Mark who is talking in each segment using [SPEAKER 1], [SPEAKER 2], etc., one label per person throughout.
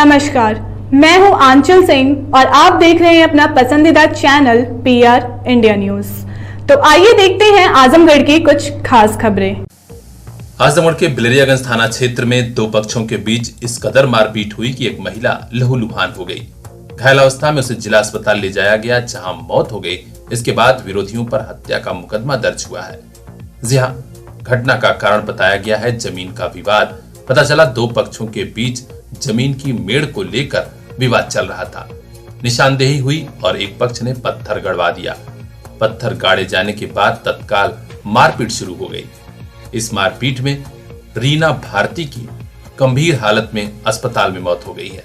[SPEAKER 1] नमस्कार, मैं हूं आंचल सिंह और आप देख रहे हैं अपना पसंदीदा चैनल पीआर इंडिया न्यूज। तो आइए देखते हैं आजमगढ़ की कुछ खास खबरें।
[SPEAKER 2] आजमगढ़ के बिलरियागंज थाना क्षेत्र में दो पक्षों के बीच इस कदर मारपीट हुई कि एक महिला लहूलुहान हो गई। घायल अवस्था में उसे जिला अस्पताल ले जाया गया, जहां मौत हो गई। इसके बाद विरोधियों पर हत्या का मुकदमा दर्ज हुआ है। जी हां, घटना का कारण बताया गया है जमीन का विवाद। पता चला दो पक्षों के बीच जमीन की मेड़ को लेकर विवाद चल रहा था। निशानदेही हुई और एक पक्ष ने पत्थर गड़वा दिया। पत्थर गाड़े जाने के बाद तत्काल मारपीट शुरू हो गई। इस मारपीट में रीना भारती की गंभीर हालत में अस्पताल में मौत हो गई है।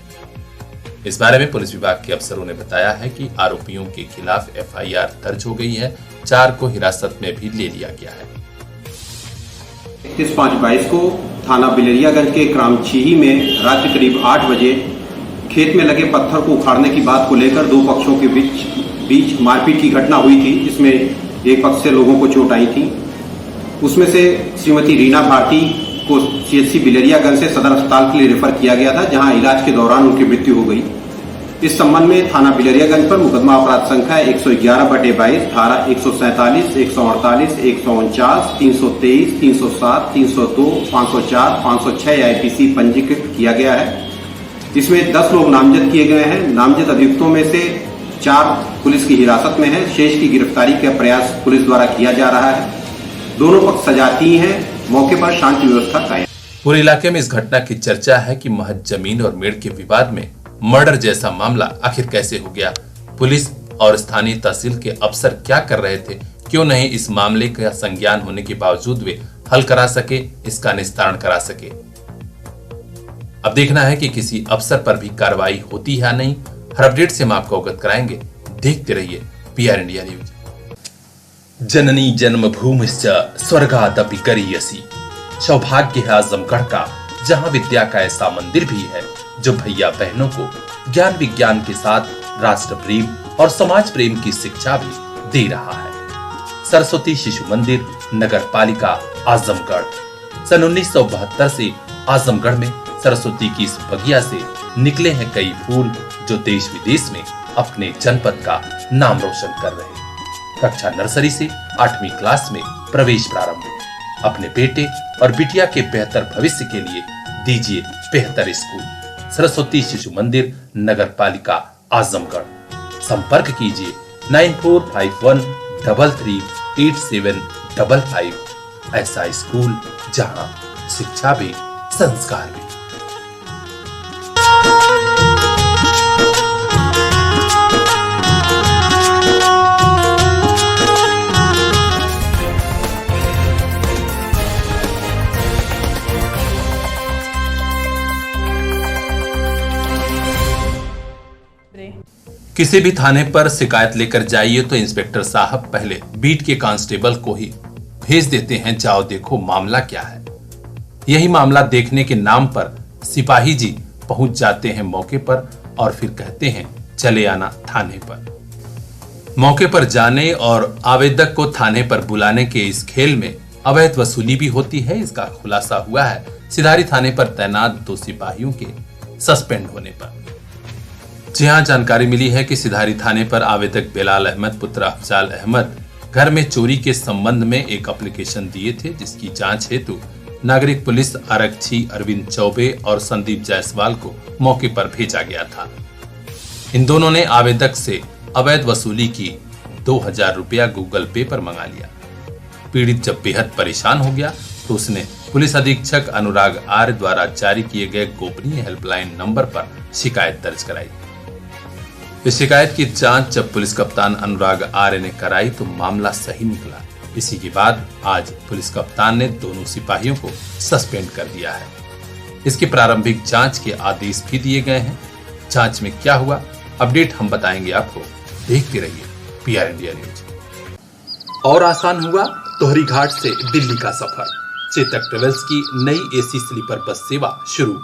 [SPEAKER 2] इस बारे में पुलिस विभाग के अफसरों ने बताया है कि आरोपियों के खिलाफ एफआईआर दर्ज हो गई है। 4 को हिरासत में भी ले लिया गया है।
[SPEAKER 3] 31/5/22 को थाना बिलरियागंज के ग्राम चीही में रात करीब 8 बजे खेत में लगे पत्थर को उखाड़ने की बात को लेकर दो पक्षों के बीच मारपीट की घटना हुई थी, जिसमें एक पक्ष से लोगों को चोट आई थी। उसमें से श्रीमती रीना भारती को सीएचसी बिलरियागंज से सदर अस्पताल के लिए रेफर किया गया था, जहां इलाज के दौरान उनकी मृत्यु हो गई। इस संबंध में थाना बिलरियागंज पर मुकदमा अपराध संख्या 111/22, धारा 147, 148, 149, 323, 307, 302, 504, 506 आईपीसी पंजीकृत किया गया है। इसमें 10 लोग नामजद किए गए हैं। नामजद अभियुक्तों में से 4 पुलिस की हिरासत में है। शेष की गिरफ्तारी का प्रयास पुलिस द्वारा किया जा रहा है। दोनों पक्ष सजातीय हैं। मौके पर शांति व्यवस्था कायम।
[SPEAKER 2] पूरे इलाके में इस घटना की चर्चा है कि महज जमीन और मेड़ के विवाद में मर्डर जैसा मामला आखिर कैसे हो गया। पुलिस और स्थानीय तहसील के अफसर क्या कर रहे थे, क्यों नहीं इस मामले का संज्ञान होने के बावजूद वे हल करा सके, इसका निस्तारण करा सके। अब देखना है कि किसी अफसर पर भी कार्रवाई होती है या नहीं। हर अपडेट से हम आपको अवगत कराएंगे। देखते रहिए पीआर इंडिया न्यूज। जननी जन्मभूमिश्च स्वर्गादपि गरीयसी। सौभाग्य है आजमगढ़ का, जहां विद्या का ऐसा मंदिर भी है जो भैया बहनों को ज्ञान विज्ञान के साथ राष्ट्र प्रेम और समाज प्रेम की शिक्षा भी दे रहा है। सरस्वती शिशु मंदिर, नगर पालिका आजमगढ़। सन 1972 से आजमगढ़ में सरस्वती की इस बगिया से निकले हैं कई फूल जो देश विदेश में अपने जनपद का नाम रोशन कर रहे हैं। कक्षा नर्सरी से 8वीं क्लास में प्रवेश प्रारंभ। अपने बेटे और बिटिया के बेहतर भविष्य के लिए दीजिए बेहतर स्कूल। सरस्वती शिशु मंदिर, नगर पालिका आजमगढ़। संपर्क कीजिए 9451338755। ऐसा स्कूल जहां शिक्षा भी संस्कार भी। किसी भी थाने पर शिकायत लेकर जाइए तो इंस्पेक्टर साहब पहले बीट के कांस्टेबल को ही भेज देते हैं, जाओ देखो मामला क्या है। यही मामला देखने के नाम पर सिपाही जी पहुंच जाते हैं मौके पर और फिर कहते हैं चले आना थाने पर। मौके पर जाने और आवेदक को थाने पर बुलाने के इस खेल में अवैध वसूली भी होती है। इसका खुलासा हुआ है सिधारी थाने पर तैनात 2 सिपाहियों के सस्पेंड होने पर। जी हां, जानकारी मिली है कि सिधारी थाने पर आवेदक बेलाल अहमद पुत्र अफजाल अहमद घर में चोरी के संबंध में एक एप्लीकेशन दिए थे, जिसकी जांच हेतु नागरिक पुलिस आरक्षी अरविंद चौबे और संदीप जायसवाल को मौके पर भेजा गया था। इन दोनों ने आवेदक से अवैध वसूली की 2000 रुपया गूगल पे पर मंगा लिया। पीड़ित जब बेहद परेशान हो गया तो उसने पुलिस अधीक्षक अनुराग आर्य द्वारा जारी किए गए गोपनीय हेल्पलाइन नंबर पर शिकायत दर्ज कराई। इस शिकायत की जांच जब पुलिस कप्तान अनुराग आर्य ने कराई तो मामला सही निकला। इसी के बाद आज पुलिस कप्तान ने दोनों सिपाहियों को सस्पेंड कर दिया है। इसकी प्रारंभिक जांच के आदेश भी दिए गए हैं। जांच में क्या हुआ, अपडेट हम बताएंगे आपको। देखते रहिए पीआर इंडिया न्यूज। और आसान हुआ तोहरी घाट से दिल्ली का सफर। चेतक ट्रेवल्स की नई एसी स्लीपर बस सेवा शुरू।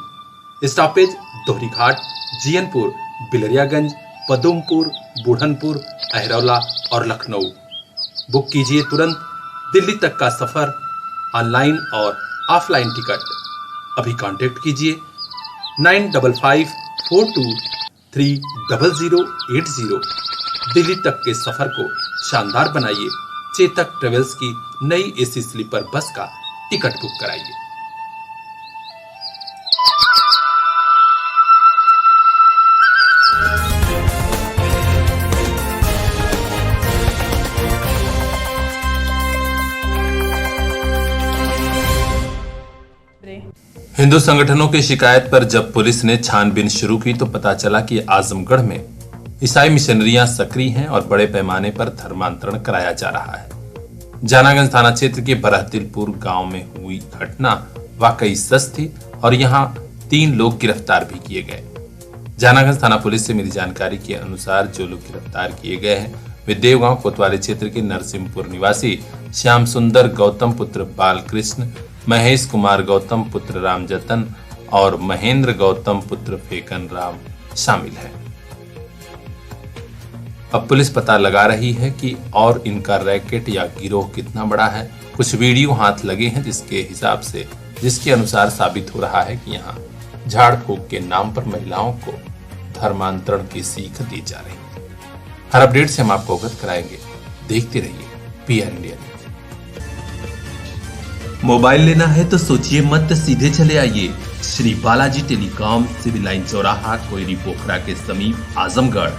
[SPEAKER 2] स्टॉपेज दोहरी घाट, जीयनपुर, बिलरियागंज, पदुमपुर, बुढ़नपुर, अहरौला और लखनऊ। बुक कीजिए तुरंत दिल्ली तक का सफर, ऑनलाइन और ऑफलाइन टिकट। अभी कांटेक्ट कीजिए 9551 423080। दिल्ली तक के सफर को शानदार बनाइए। चेतक ट्रेवल्स की नई एसी स्लीपर बस का टिकट बुक कराइए। हिंदू संगठनों की शिकायत पर जब पुलिस ने छानबीन शुरू की तो पता चला कि आजमगढ़ में ईसाई मिशनरियां सक्रिय हैं और बड़े पैमाने पर धर्मांतरण कराया जा रहा है। जानागंज थाना क्षेत्र के बरहतिलपुर गांव में हुई घटना वाकई सच थी और यहां 3 लोग गिरफ्तार भी किए गए। जानागंज थाना पुलिस से मिली जानकारी के अनुसार जो लोग गिरफ्तार किए गए हैं वे देवगांव कोतवाली क्षेत्र के नरसिंहपुर निवासी श्याम सुंदर गौतम पुत्र बालकृष्ण, महेश कुमार गौतम पुत्र रामजतन और महेंद्र गौतम पुत्र फेकन राम शामिल हैं। अब पुलिस पता लगा रही है कि और इनका रैकेट या गिरोह कितना बड़ा है। कुछ वीडियो हाथ लगे हैं जिसके अनुसार साबित हो रहा है कि यहाँ झाड़ फूक के नाम पर महिलाओं को धर्मांतरण की सीख दी जा रही है। हर अपडेट से हम आपको अवगत कराएंगे। देखते रहिए पीआर इंडिया न्यूज।
[SPEAKER 4] मोबाइल लेना है तो सोचिए मत, सीधे चले आइए Shri Balaji telecom, civil line चौराहा, कोयरी पोखरा के समीप, आजमगढ़।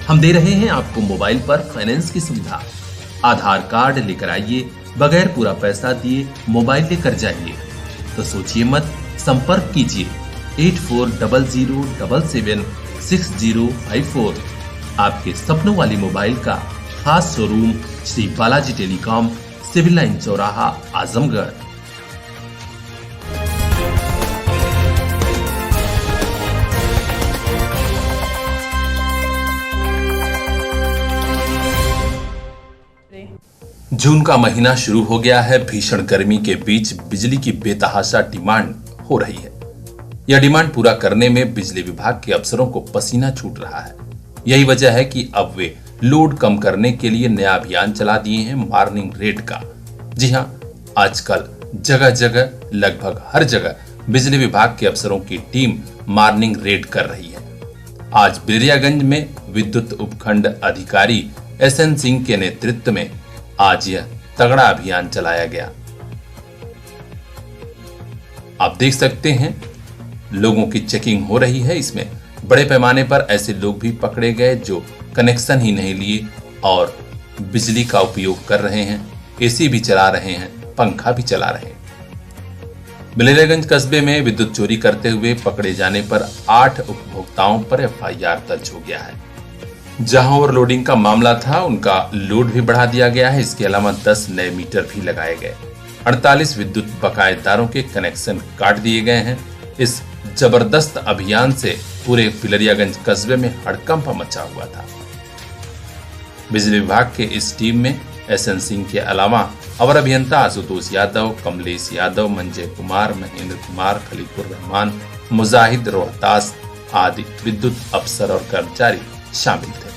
[SPEAKER 4] हम दे रहे हैं आपको मोबाइल पर फाइनेंस की सुविधा। आधार कार्ड लेकर आइए, बगैर पूरा पैसा दिए मोबाइल लेकर जाइए। तो सोचिए मत, संपर्क कीजिए 8400776054। आपके सपनों वाली मोबाइल का खास showroom Shri Balaji telecom, civil line चौराहा, आजमगढ़।
[SPEAKER 2] जून का महीना शुरू हो गया है। भीषण गर्मी के बीच बिजली की बेतहाशा डिमांड हो रही है। यह डिमांड पूरा करने में बिजली विभाग के अफसरों को पसीना छूट रहा है। यही वजह है कि अब वे लोड कम करने के लिए नया अभियान चला दिए हैं, मॉर्निंग रेड का। जी हां, आजकल जगह जगह, लगभग हर जगह बिजली विभाग के अफसरों की टीम मॉर्निंग रेड कर रही है। आज बिलरियागंज में विद्युत उपखंड अधिकारी SN सिंह के नेतृत्व में आज यह तगड़ा अभियान चलाया गया। आप देख सकते हैं लोगों की चेकिंग हो रही है। इसमें बड़े पैमाने पर ऐसे लोग भी पकड़े गए जो कनेक्शन ही नहीं लिए और बिजली का उपयोग कर रहे हैं, एसी भी चला रहे हैं, पंखा भी चला रहे हैं। बिलरियागंज कस्बे में विद्युत चोरी करते हुए पकड़े जाने पर 8 उपभोक्ताओं पर FIR दर्ज हो गया है। जहां ओवरलोडिंग का मामला था उनका लोड भी बढ़ा दिया गया है। इसके अलावा 10 नए मीटर भी लगाए गए। 48 विद्युत बकायेदारों के कनेक्शन काट दिए गए हैं। इस जबरदस्त अभियान से पूरे बिलरियागंज कस्बे में हड़कंप मचा हुआ था। बिजली विभाग के इस टीम में SN सिंह के अलावा अवर अभियंता आशुतोष यादव, कमलेश यादव, मंजय कुमार, महेंद्र कुमार, खलीफुर रहमान, मुजाहिद रोहतास आदि विद्युत अफसर और कर्मचारी शामिल थे।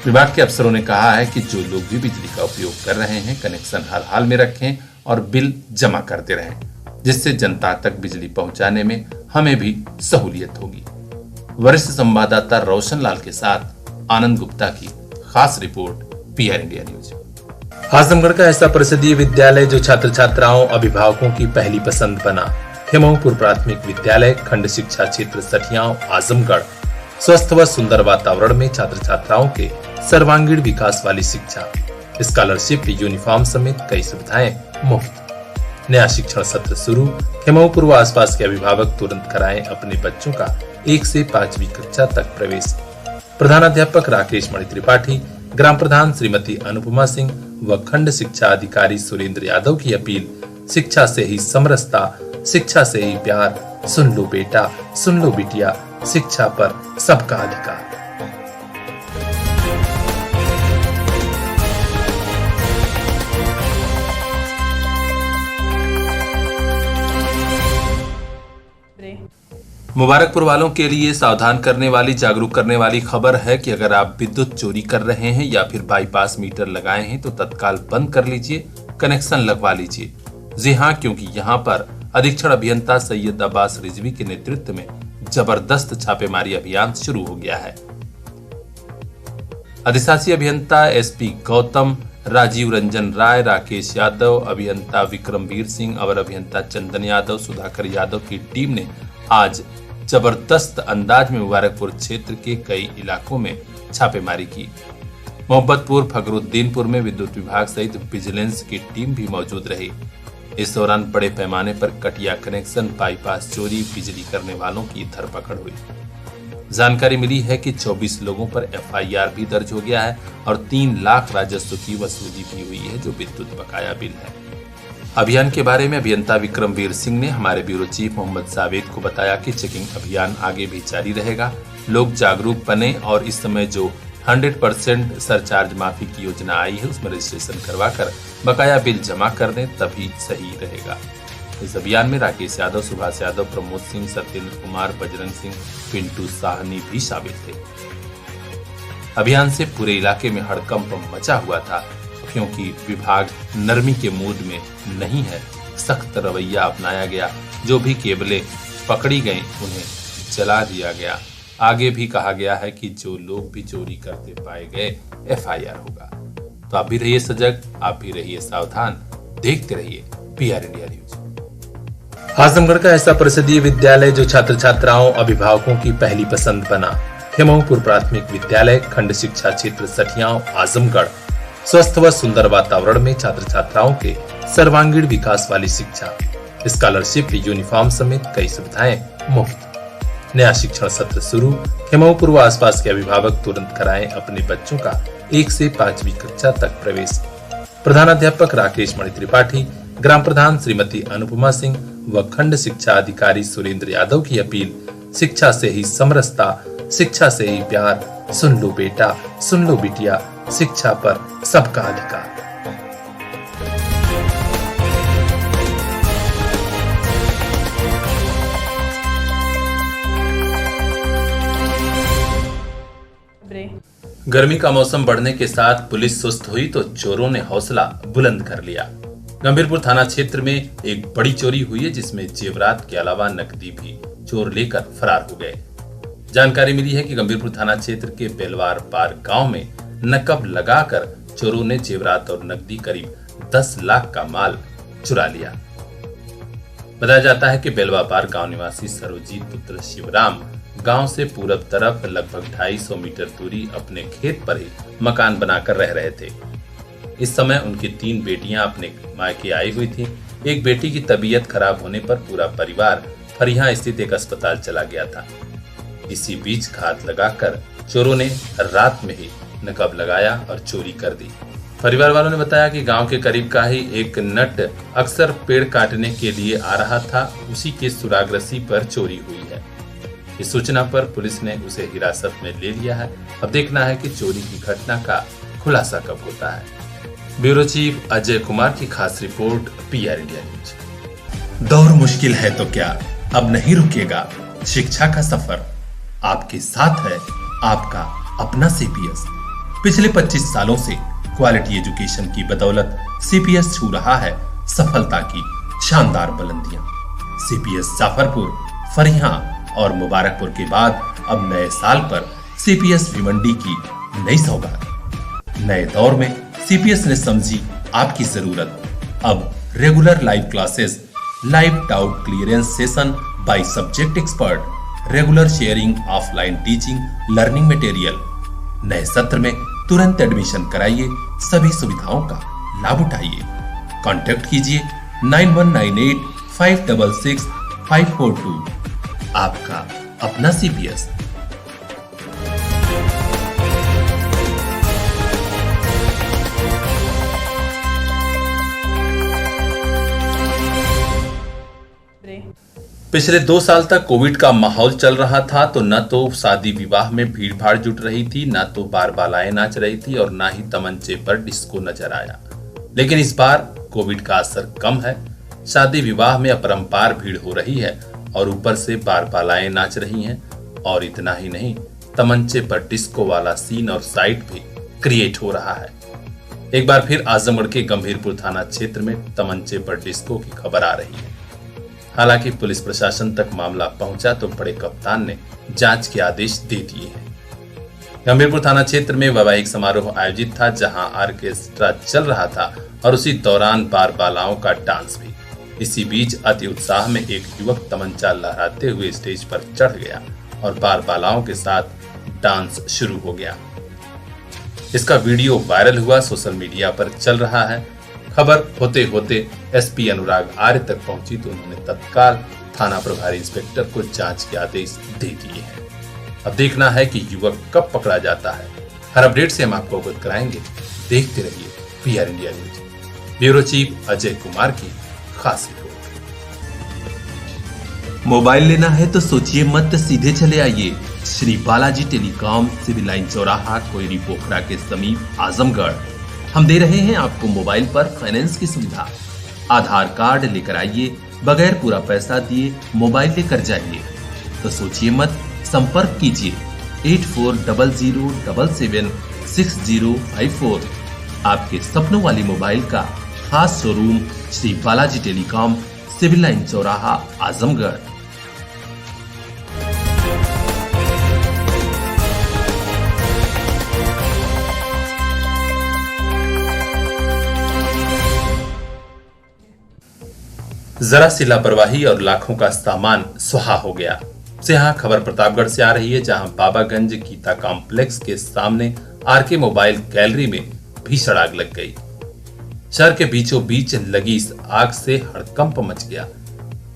[SPEAKER 2] विभाग के अफसरों ने कहा है कि जो लोग भी बिजली का उपयोग कर रहे हैं कनेक्शन हर हाल में रखें और बिल जमा करते रहें, जिससे जनता तक बिजली पहुंचाने में हमें भी सहूलियत होगी। वरिष्ठ संवाददाता रोशन लाल के साथ आनंद गुप्ता की खास report, PR India news.
[SPEAKER 5] Azamgarh का ऐसा परिषदीय विद्यालय जो छात्र छात्राओं अभिभावकों की पहली पसंद बना, हेमौपुर प्राथमिक विद्यालय, खंड शिक्षा क्षेत्र सठियाव, आजमगढ़। स्वस्थ व सुंदर वातावरण में छात्र छात्राओं के सर्वांगीण विकास वाली शिक्षा, स्कॉलरशिप, यूनिफॉर्म समेत कई सुविधाएं मुफ्त। नया शिक्षण सत्र शुरू। हेमौपुर व आसपास के अभिभावक तुरंत कराएं अपने बच्चों का 1 से 5वीं कक्षा तक प्रवेश। प्रधानाध्यापक राकेश मणि त्रिपाठी, ग्राम प्रधान श्रीमती अनुपमा सिंह व खंड शिक्षा अधिकारी सुरेंद्र यादव की अपील। शिक्षा से ही समरसता, शिक्षा से ही प्यार। सुन लो बेटा, सुन लो बिटिया, शिक्षा पर सबका अधिकार।
[SPEAKER 2] मुबारकपुर वालों के लिए सावधान करने वाली, जागरूक करने वाली खबर है कि अगर आप विद्युत चोरी कर रहे हैं या फिर बाईपास मीटर लगाए हैं तो तत्काल बंद कर लीजिए, कनेक्शन लगवा लीजिए। जी हां, क्योंकि यहां पर अधीक्षण अभियंता सैयद अब्बास रिजवी के नेतृत्व में जबरदस्त छापेमारी अभियान शुरू हो गया है। अधिशासी अभियंता एसपी गौतम, राजीव रंजन राय, राकेश यादव, अभियंता विक्रमवीर सिंह और अभियंता चंदन यादव, सुधाकर यादव की टीम ने आज जबरदस्त अंदाज में मुबारकपुर क्षेत्र के कई इलाकों में छापेमारी की। मोहब्बतपुर, फखरुद्दीनपुर में विद्युत विभाग सहित विजिलेंस की टीम भी मौजूद रही। इस दौरान बड़े पैमाने पर कटिया कनेक्शन, बाईपास चोरी, बिजली करने वालों की धरपकड़ हुई। जानकारी मिली है कि 24 लोगों पर एफआईआर भी दर्ज हो गया है और 3 लाख राजस्व की वसूली भी हुई है, जो विद्युत बकाया बिल है। अभियान के बारे में अभियंता विक्रमवीर सिंह ने हमारे ब्यूरो चीफ मोहम्मद जावेद को बताया कि चेकिंग अभियान आगे भी जारी रहेगा। लोग जागरूक बने और इस समय जो 100% सरचार्ज माफी की योजना आई है उसमें रजिस्ट्रेशन करवाकर बकाया बिल जमा कर दें, तभी सही रहेगा। इस अभियान में राकेश यादव, सुभाष यादव, प्रमोद सिंह, सत्येंद्र कुमार, बजरंग सिंह, पिंटू साहनी भी शामिल थे। अभियान से पूरे इलाके में हड़कंप मचा हुआ था, क्योंकि विभाग नरमी के मूड में नहीं है। सख्त रवैया अपनाया गया। जो भी केबलें पकड़ी गई उन्हें जला दिया गया। आगे भी कहा गया है कि जो लोग भी चोरी करते पाए गए एफआईआर होगा। तो आप भी रहिए सजग, आप भी रहिए सावधान, देखते रहिए पीआर इंडिया न्यूज।
[SPEAKER 5] आजमगढ़ का ऐसा प्रसिद्ध विद्यालय जो छात्र छात्राओं अभिभावकों की पहली पसंद बना, खेमऊपुर प्राथमिक विद्यालय, खंड शिक्षा क्षेत्र सठियाव, आजमगढ़। स्वस्थ व सुंदर वातावरण में छात्र छात्राओं के सर्वांगीण विकास वाली शिक्षा, स्कॉलरशिप, यूनिफॉर्म समेत कई सुविधाएं मुफ्त। नया शिक्षण सत्र शुरू। खेमऊपुर व आसपास के अभिभावक तुरंत कराएं अपने बच्चों का 1 से 5वीं कक्षा तक प्रवेश। प्रधानाध्यापक राकेश मणि त्रिपाठी, ग्राम प्रधान श्रीमती अनुपमा सिंह व खंड शिक्षा अधिकारी सुरेंद्र यादव की अपील। शिक्षा से ही समरसता, शिक्षा से ही प्यार। सुन लो बेटा, सुन लो बिटिया, शिक्षा पर सबका अधिकार।
[SPEAKER 2] गर्मी का मौसम बढ़ने के साथ पुलिस सुस्त हुई तो चोरों ने हौसला बुलंद कर लिया। गंभीरपुर थाना क्षेत्र में एक बड़ी चोरी हुई है, जिसमें जेवरात के अलावा नकदी भी चोर लेकर फरार हो गए। जानकारी मिली है कि गंभीरपुर थाना क्षेत्र के बेलवार पार गांव में नकब लगाकर चोरों ने जेवरात और नकदी करीब 10 लाख का माल चुरा लिया। बताया जाता है कि बेलवा पार गांव निवासी सरोजीत पुत्र शिवराम गांव से पूरब तरफ लगभग 250 मीटर दूरी अपने खेत पर ही मकान बनाकर रह रहे थे। इस समय उनकी 3 बेटियां अपने मायके आई हुई थी। एक बेटी की तबीयत खराब होने पर पूरा परिवार फरिया स्थित एक अस्पताल चला गया था। इसी बीच घात लगाकर चोरों ने रात में ही नकब लगाया और चोरी कर दी। परिवार वालों ने बताया कि गांव के करीब का ही एक नट अक्सर पेड़ काटने के लिए आ रहा था, उसी के सुराग रस्सी पर चोरी हुई है। इस सूचना पर पुलिस ने उसे हिरासत में ले लिया है। अब देखना है कि चोरी की घटना का खुलासा कब होता है। ब्यूरो चीफ अजय कुमार की खास रिपोर्ट, पीआर इंडिया न्यूज।
[SPEAKER 4] दौर मुश्किल है तो क्या, अब नहीं रुकेगा शिक्षा का सफर। आपके साथ है आपका अपना सीपीएस। पिछले 25 सालों से क्वालिटी एजुकेशन की बदौलत सीपीएस छू रहा है सफलता की शानदार बुलंदियां। सीपीएस जाफरपुर, फरिया और मुबारकपुर के बाद अब नए साल पर सीपीएस भिवंडी की नई सौगात। नए दौर में सीपीएस ने समझी आपकी जरूरत। अब regular live classes, live doubt clearance session by subject expert, regular sharing, offline teaching, learning material. नए सत्र में तुरंत एडमिशन कराइए, सभी सुविधाओं का लाभ उठाइए। कांटेक्ट कीजिए 9198566542। आपका अपना सीपीएस।
[SPEAKER 2] पिछले 2 साल तक कोविड का माहौल चल रहा था, तो न तो शादी विवाह में भीड़ भाड़ जुट रही थी, न तो बारबालाएं नाच रही थी और न ही तमंचे पर डिस्को नजर आया। लेकिन इस बार कोविड का असर कम है। शादी विवाह में अपरंपार भीड़ हो रही है और ऊपर से बारबालाएं नाच रही हैं। और इतना ही नहीं, तमंचे पर डिस्को वाला सीन और साइट भी क्रिएट हो रहा है। एक बार फिर आजमगढ़ के गंभीरपुर थाना क्षेत्र में तमंचे पर डिस्को की खबर आ रही है।
[SPEAKER 5] हालांकि पुलिस प्रशासन तक मामला पहुंचा तो बड़े कप्तान ने जांच के आदेश दे दिए हैं। गंभीरपुर थाना क्षेत्र में वैवाहिक समारोह आयोजित था, जहां ऑर्केस्ट्रा चल रहा था और उसी दौरान बार बालाओं का डांस भी। इसी बीच अति उत्साह में एक युवक तमंचा लहराते हुए स्टेज पर चढ़ गया और बार बालाओं के साथ डांस शुरू हो गया। इसका वीडियो वायरल हुआ, सोशल मीडिया पर चल रहा है। खबर होते होते एसपी अनुराग आर्य तक पहुंची तो उन्होंने तत्काल थाना प्रभारी इंस्पेक्टर को जांच के आदेश दे दिए हैं। अब देखना है कि युवक कब पकड़ा जाता है। हर अपडेट से हम आपको अवगत कराएंगे। देखते रहिए PR India news. Bureau chief Ajay Kumar की खास रिपोर्ट।
[SPEAKER 4] मोबाइल लेना है तो सोचिए मत, सीधे चले आइए Shri Balaji telecom, civil line चौराहा, कोयरी पोखरा के समीप, आजमगढ़। हम दे रहे हैं आपको मोबाइल पर फाइनेंस की सुविधा। आधार कार्ड लेकर आइए, बगैर पूरा पैसा दिए मोबाइल लेकर जाइए। तो सोचिए मत, संपर्क कीजिए 8400776054। आपके सपनों वाली मोबाइल का खास showroom Shri Balaji telecom, civil line चौराहा, आजमगढ़।
[SPEAKER 5] जरा सी लापरवाही और लाखों का सामान सुहा हो गया। यहाँ खबर प्रतापगढ़ से आ रही है, जहां बाबागंज गीता कॉम्प्लेक्स के सामने आरके मोबाइल गैलरी में भीषण आग लग गई। शहर के बीचों बीच लगी इस आग से हड़कंप मच गया।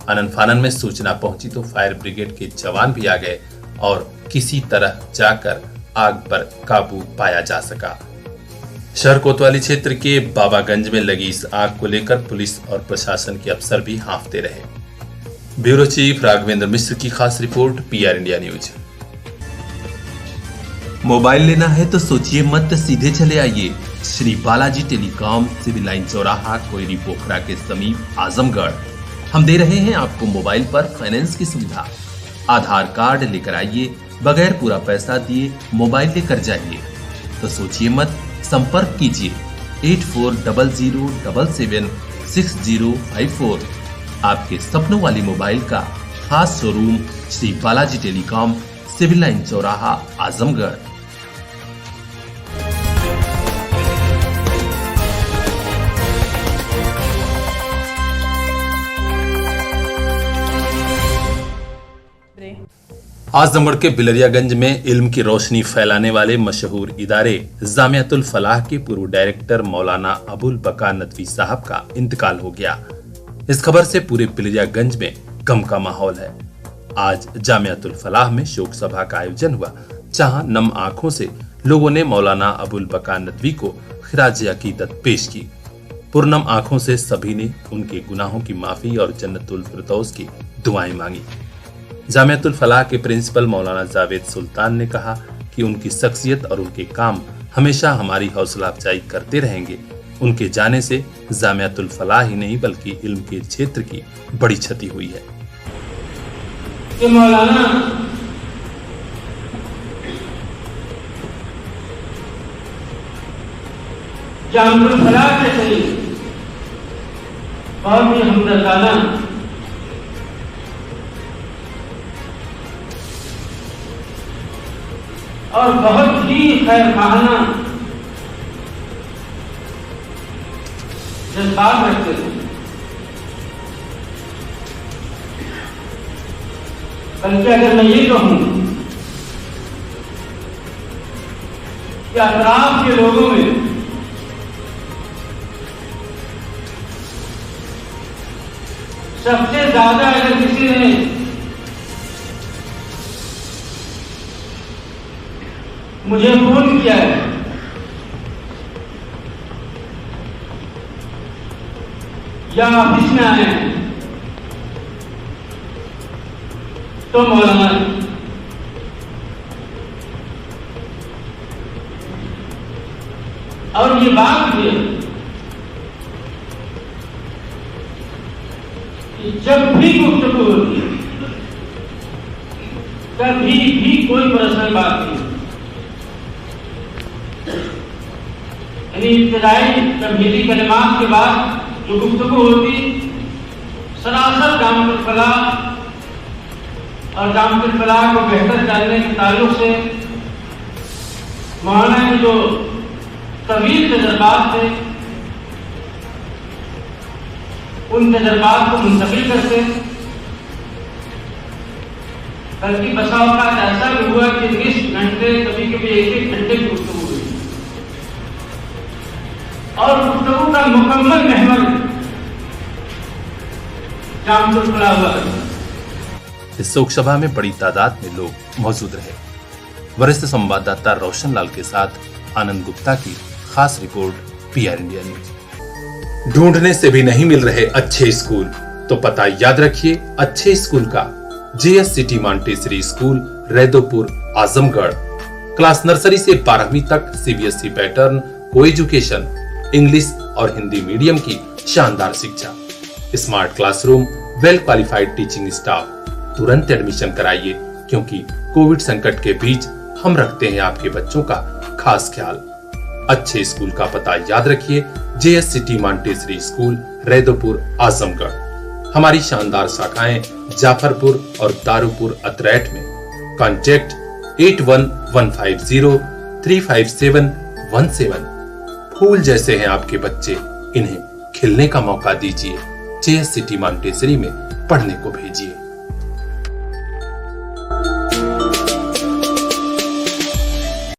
[SPEAKER 5] आनन फानन में सूचना पहुंची तो फायर ब्रिगेड के जवान भी आ गए और किसी तरह जाकर आग पर काबू पाया जा सका। शहर कोतवाली क्षेत्र के बाबागंज में लगी इस आग को लेकर पुलिस और प्रशासन के अफसर भी हांफते रहे। ब्यूरो चीफ राघवेंद्र मिश्र की खास report, PR India news.
[SPEAKER 4] Mobile लेना है तो सोचिए मत, सीधे चले आइए Shri Balaji telecom, civil line चौराहा, कोयरी पोखरा के समीप, आजमगढ़। हम दे रहे हैं आपको मोबाइल पर फाइनेंस की सुविधा। आधार कार्ड लेकर आइए, बगैर पूरा पैसा दिए मोबाइल लेकर जाइए। तो सोचिए मत, संपर्क कीजिए 8400776054। आपके सपनों वाली मोबाइल का खास showroom Shri Balaji telecom, civil line चौराहा, आजमगढ़।
[SPEAKER 5] आजमगढ़ के बिलरियागंज में इल्म की रोशनी फैलाने वाले मशहूर इदारे जामियातुल फलाह के पूर्व डायरेक्टर मौलाना अबुल बका नदवी साहब का इंतकाल हो गया। इस खबर से पूरे बिलरियागंज में गम का माहौल है। आज जामियातुल फलाह में शोक सभा का आयोजन हुआ, जहां नम आंखों से लोगों ने मौलाना अबुल बका नदवी को खिराज अकीदत पेश की। पुरनम आंखों से सभी ने उनके गुनाहों की माफी और जन्नतुल फिरदौस की दुआएं मांगी। जामियातुल फलाह के प्रिंसिपल मौलाना जावेद सुल्तान ने कहा कि उनकी शख्सियत और उनके काम हमेशा हमारी हौसला अफजाई करते रहेंगे। उनके जाने से जामियातुल फलाह ही नहीं बल्कि इल्म के क्षेत्र की बड़ी क्षति हुई है।
[SPEAKER 6] कि मौलाना जामियातुल फलाह के सही बहुत ही हमदर्दाना और बहुत ही खैरखाना जज्बात रखते थे। बल्कि अगर मैं ये कहूं कि अतराफ के लोगों में सबसे ज्यादा अगर किसी ने मुझे फोन किया है या ऑफिस में आए हैं तो मौलाना और ये बात भी है कि जब भी गुफ्तगू होती है कभी भी कोई पर्सनल बात नहीं, यानी इब्तिदाई तमहीदी कलिमात के बाद जो गुफ्तगू होती सरासर जामतुल फलाह और जामतुल फलाह को बेहतर जानने के ताल्लुक से मौलाना के जो तवील तजर्बात थे उन तजर्बात को मुंतकिल करते, बल्कि बसा औकात ऐसा भी हुआ कि 20 घंटे कभी कभी 1-1 घंटे की गुफ्तगू हुई और गुफ्तगू का मुकम्मल महवर जामतुल फलाह हुआ।
[SPEAKER 5] इस शोक सभा में बड़ी तादाद में लोग मौजूद रहे। वरिष्ठ संवाददाता रोशन लाल के साथ आनंद गुप्ता की खास रिपोर्ट, पीआर इंडिया न्यूज। ढूंढने से भी नहीं मिल रहे अच्छे स्कूल, तो पता याद रखिए अच्छे स्कूल का। JS city Montessori school, Raidopur, Azamgarh. Class nursery से 12वीं तक सीबीएसई पैटर्न, को एजुकेशन, इंग्लिश और हिंदी मीडियम की शानदार शिक्षा, smart classroom, well qualified teaching staff. तुरंत एडमिशन कराइए, क्योंकि कोविड संकट के बीच हम रखते हैं आपके बच्चों का खास ख्याल। अच्छे स्कूल का पता याद रखिए, JS city Montessori school, Raidopur, Azamgarh. हमारी शानदार शाखाएं जाफरपुर और दारूपुर अतरैट में। कॉन्टैक्ट 8115035717। फूल जैसे हैं आपके बच्चे, इन्हें खिलने का मौका दीजिए। जेएस सिटी मॉन्टेसरी में पढ़ने को भेजिए।